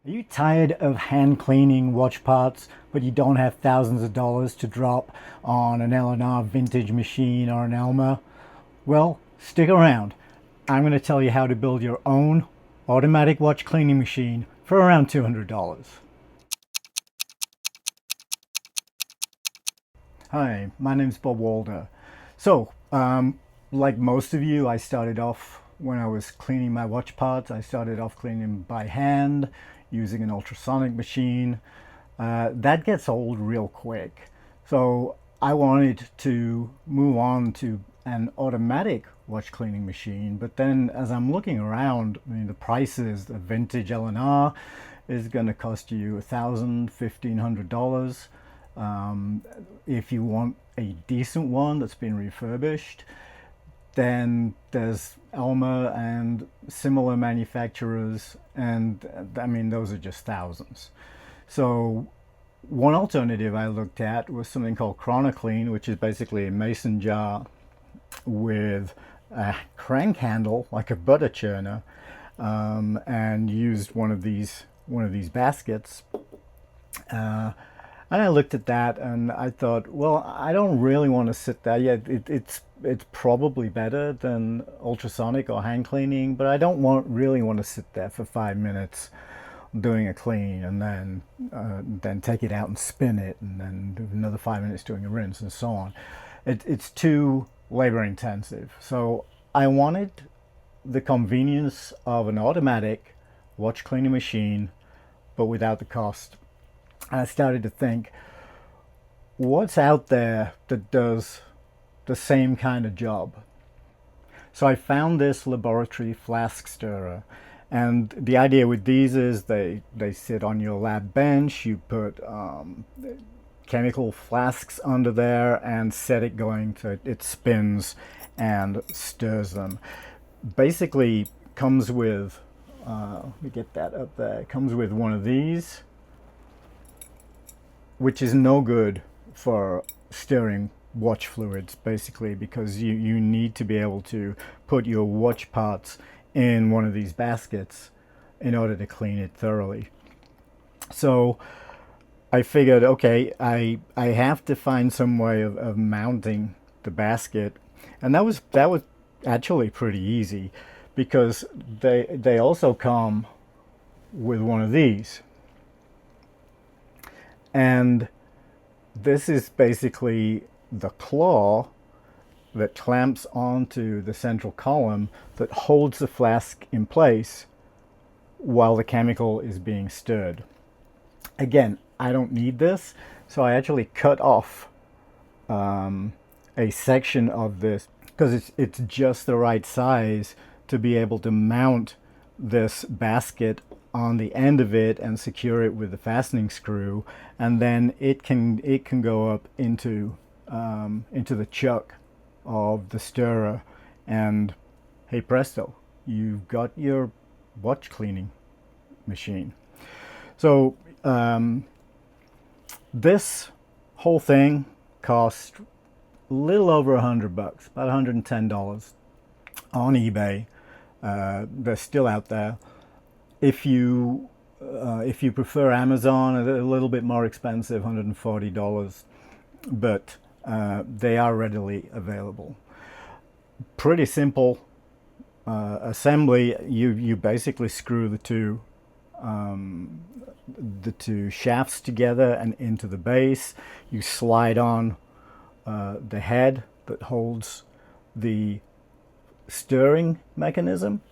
Are you tired of hand cleaning watch parts, but you don't have thousands of dollars to drop on an L&R vintage machine or an Elmer? Well, stick around. I'm going to tell you how to build your own automatic watch cleaning machine for around $200. Hi, my name's Bob Walder. So, like most of you, I started off when I was cleaning my watch parts. I started off cleaning them by hand using an ultrasonic machine. That gets old real quick. So I wanted to move on to an automatic watch cleaning machine. But then as I'm looking around, I mean, the prices, the vintage L&R is going to cost you $1,000, $1,500. If you want a decent one that's been refurbished, then there's Elmer and similar manufacturers, and I mean, those are just thousands. So one alternative I looked at was something called Clean, which is basically a mason jar with a crank handle like a butter churner, and used one of these baskets. And I looked at that and I thought, well, I don't really want to sit there. Yeah, it's probably better than ultrasonic or hand cleaning, but I don't really want to sit there for 5 minutes doing a clean and then take it out and spin it and then do another 5 minutes doing a rinse and so on. It's too labor intensive. So I wanted the convenience of an automatic watch cleaning machine, but without the cost. And I started to think, what's out there that does the same kind of job? So I found this laboratory flask stirrer. And the idea with these is they sit on your lab bench. You put chemical flasks under there and set it going so it spins and stirs them. Basically comes with, let me get that up there, it comes with one of these, which is no good for stirring watch fluids, basically, because you need to be able to put your watch parts in one of these baskets in order to clean it thoroughly. So I figured, okay, I have to find some way of mounting the basket, and that was actually pretty easy, because they also come with one of these. And this is basically the claw that clamps onto the central column that holds the flask in place while the chemical is being stirred. Again, I don't need this, so I actually cut off a section of this because it's just the right size to be able to mount this basket on the end of it and secure it with the fastening screw, and then it can go up into the chuck of the stirrer, and hey presto, you've got your watch cleaning machine. So this whole thing cost a little over $100, about $110 on eBay. They're still out there. If you prefer Amazon, a little bit more expensive, $140, but they are readily available. Pretty simple assembly. You basically screw the two shafts together and into the base. You slide on the head that holds the stirring mechanism,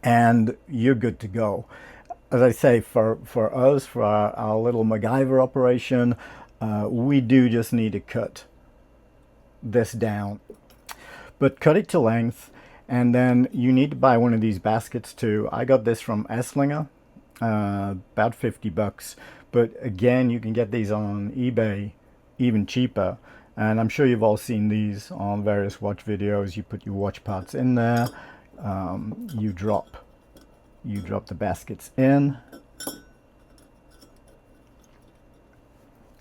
and you're good to go. As I say, for us, for our little MacGyver operation, we do just need to cut this down. But cut it to length, and then you need to buy one of these baskets too. I got this from Esslinger, about $50. But again, you can get these on eBay even cheaper. And I'm sure you've all seen these on various watch videos. You put your watch parts in there. You drop the baskets in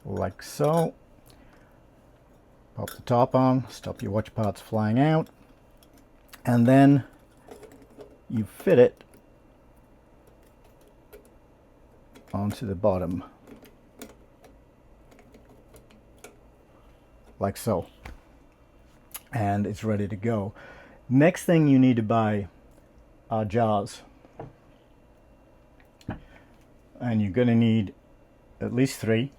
like so. Pop the top on, stop your watch parts flying out, and then you fit it onto the bottom, like so, and it's ready to go. Next thing you need to buy are jars, and you're going to need at least 3,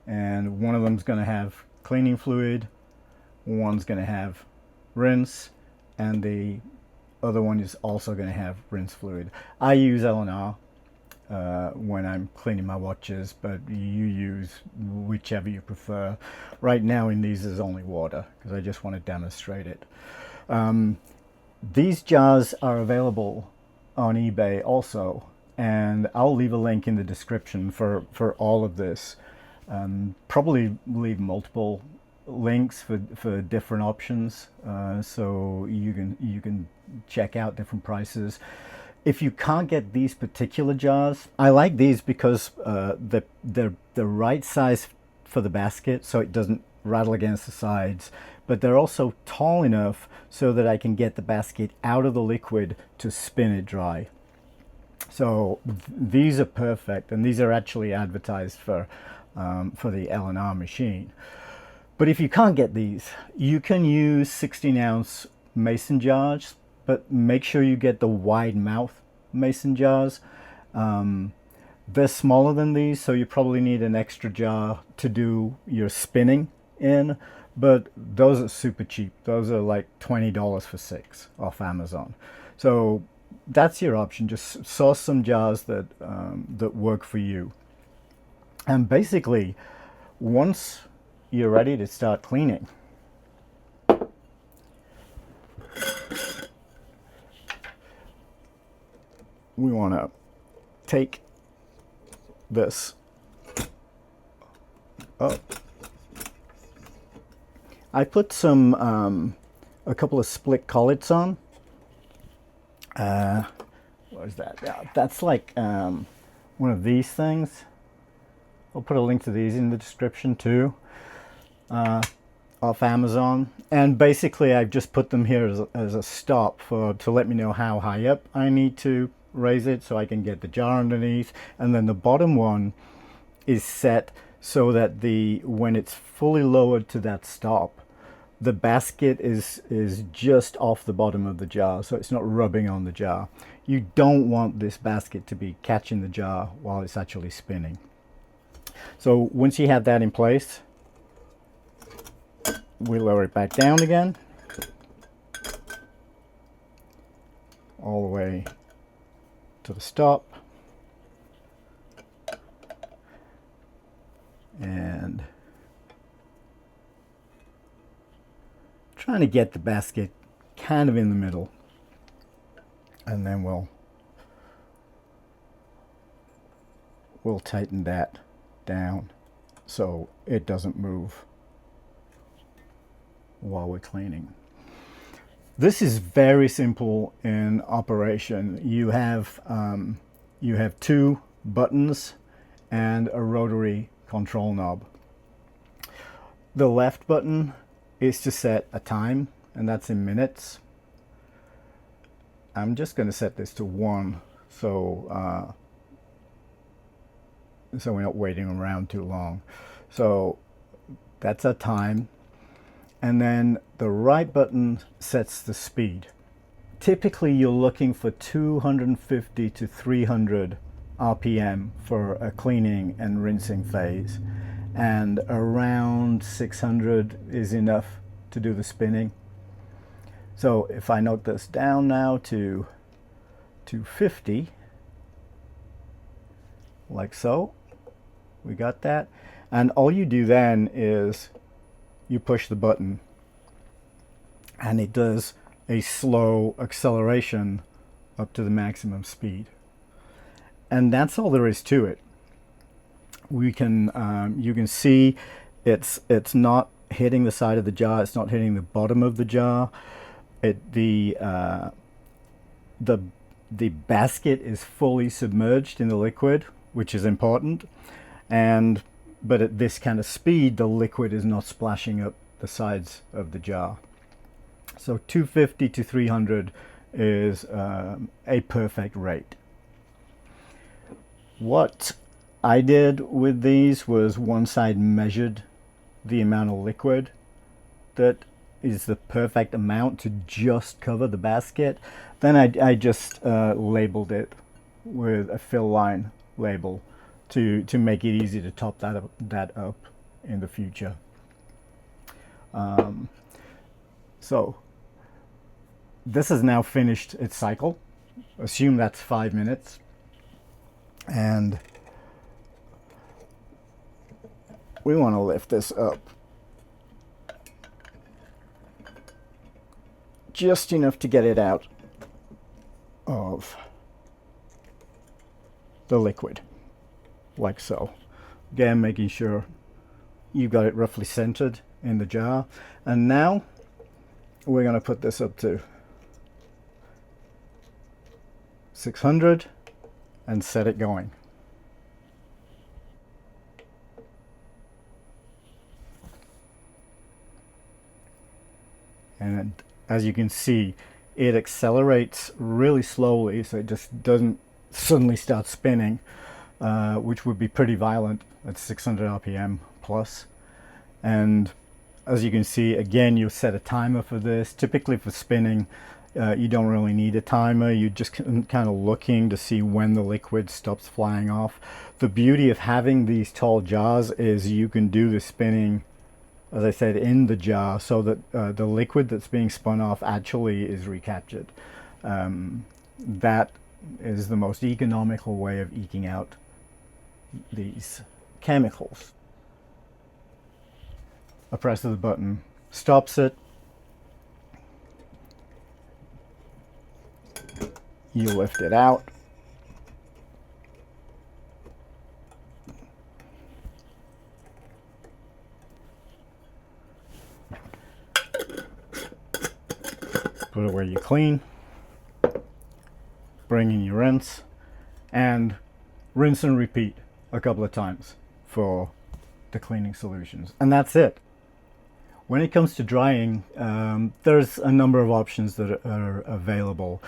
and one of them's going to have cleaning fluid, one's going to have rinse, and the other one is also going to have rinse fluid. I use L&R when I'm cleaning my watches, but you use whichever you prefer. Right now in these is only water because I just want to demonstrate it. These jars are available on eBay also, and I'll leave a link in the description for all of this. Probably leave multiple links for different options, so you can check out different prices. If you can't get these particular jars, I like these because they're the right size for the basket, so it doesn't rattle against the sides, but they're also tall enough so that I can get the basket out of the liquid to spin it dry. So these are perfect, and these are actually advertised for the L&R machine. But if you can't get these, you can use 16-ounce mason jars, but make sure you get the wide mouth mason jars. They're smaller than these, so you probably need an extra jar to do your spinning in, but those are super cheap. Those are like $20 for 6 off Amazon. So that's your option. Just source some jars that that work for you. And basically, once you're ready to start cleaning, we want to take this up. I put some a couple of split collets on. What is that? Yeah, that's like one of these things. I'll put a link to these in the description too, off Amazon. And basically I've just put them here as a stop to let me know how high up I need to raise it so I can get the jar underneath. And then the bottom one is set so that when it's fully lowered to that stop, the basket is just off the bottom of the jar, so it's not rubbing on the jar. You don't want this basket to be catching the jar while it's actually spinning. So once you have that in place, we lower it back down again, all the way to the stop, and trying to get the basket kind of in the middle, and then we'll tighten that down so it doesn't move while we're cleaning. This is very simple in operation. You have 2 buttons and a rotary control knob. The left button is to set a time, and that's in minutes. I'm just going to set this to 1 so we're not waiting around too long. So that's our time. And then the right button sets the speed. Typically you're looking for 250 to 300 RPM for a cleaning and rinsing phase, and around 600 is enough to do the spinning. So if I note this down now to 250, like so, we got that. And all you do then is you push the button and it does a slow acceleration up to the maximum speed. And that's all there is to it. We can you can see it's not hitting the side of the jar, it's not hitting the bottom of the jar. The basket is fully submerged in the liquid, which is important, but at this kind of speed the liquid is not splashing up the sides of the jar. So 250 to 300 is a perfect rate. What I did with these was once I'd measured the amount of liquid that is the perfect amount to just cover the basket, then I just labeled it with a fill line label to make it easy to top that up in the future. So this has now finished its cycle. Assume that's 5 minutes. And we want to lift this up just enough to get it out of the liquid, like so. Again, making sure you got it roughly centered in the jar. And now we're going to put this up to 600 and set it going. And as you can see, it accelerates really slowly, so it just doesn't suddenly start spinning, which would be pretty violent at 600 RPM plus. And as you can see, again, you'll set a timer for this. Typically for spinning, you don't really need a timer. You're just kind of looking to see when the liquid stops flying off. The beauty of having these tall jars is you can do the spinning, as I said, in the jar, so that the liquid that's being spun off actually is recaptured. That is the most economical way of eking out these chemicals. A press of the button stops it. You lift it out. Put it where you clean. Bring in your rinse. And rinse and repeat a couple of times for the cleaning solutions. And that's it. When it comes to drying, there's a number of options that are available.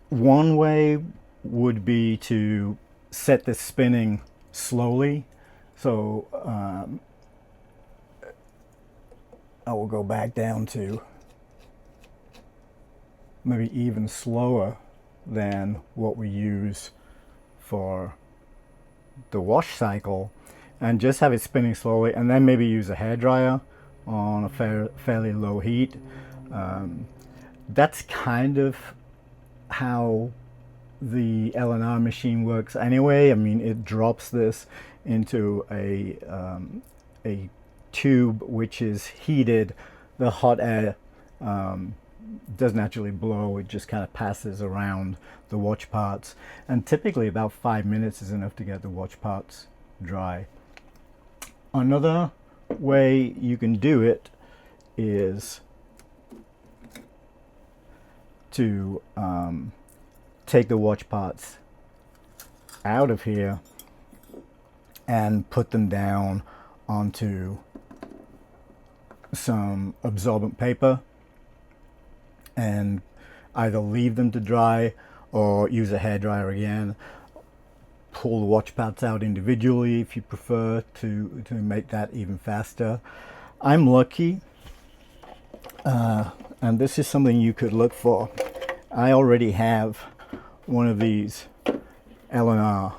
One way would be to set this spinning slowly. So I will go back down to maybe even slower than what we use for the wash cycle, and just have it spinning slowly, and then maybe use a hairdryer on a fairly low heat. That's kind of how the L&R machine works anyway. I mean, it drops this into a tube which is heated. The hot air doesn't actually blow, it just kind of passes around the watch parts, and typically about 5 minutes is enough to get the watch parts dry. Another way you can do it is to take the watch parts out of here and put them down onto some absorbent paper and either leave them to dry or use a hairdryer again. Pull the watch parts out individually if you prefer to make that even faster. I'm lucky, and this is something you could look for. I already have one of these L&R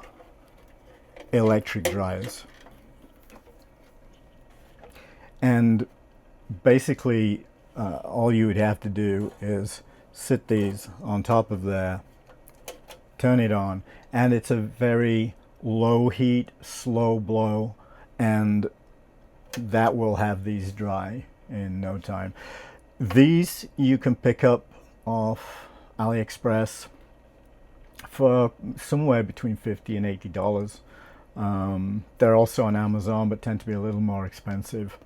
electric dryers, and basically all you would have to do is sit these on top of there, turn it on, and it's a very low heat, slow blow, and that will have these dry in no time. These you can pick up off AliExpress for somewhere between $50 and $80. They're also on Amazon, but tend to be a little more expensive.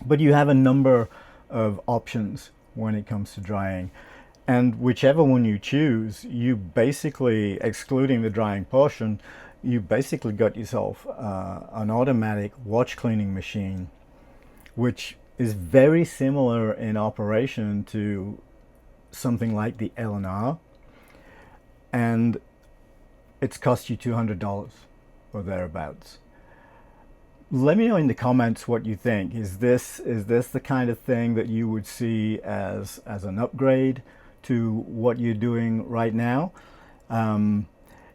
But you have a number of options when it comes to drying, and whichever one you choose, you basically, excluding the drying portion, you basically got yourself an automatic watch cleaning machine, which is very similar in operation to something like the L&R, and it's cost you $200 or thereabouts. Let me know in the comments what you think. Is this the kind of thing that you would see as an upgrade to what you're doing right now?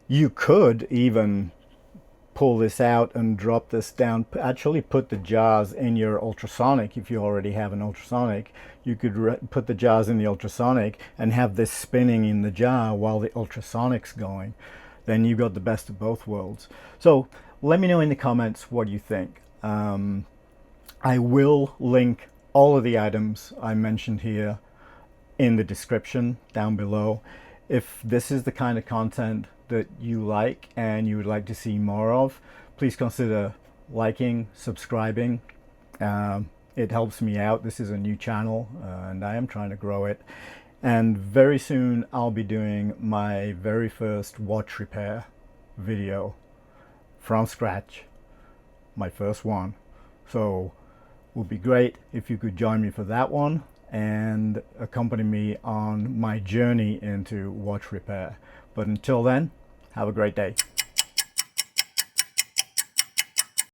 You could even pull this out and drop this down, actually put the jars in your ultrasonic. If you already have an ultrasonic, you could put the jars in the ultrasonic and have this spinning in the jar while the ultrasonic's going. Then you got the best of both worlds. So let me know in the comments what you think. I will link all of the items I mentioned here in the description down below. If this is the kind of content that you like and you would like to see more of, please consider liking, subscribing. It helps me out. This is a new channel and I am trying to grow it. And very soon I'll be doing my very first watch repair video from scratch, my first one. So it would be great if you could join me for that one and accompany me on my journey into watch repair. But until then, have a great day.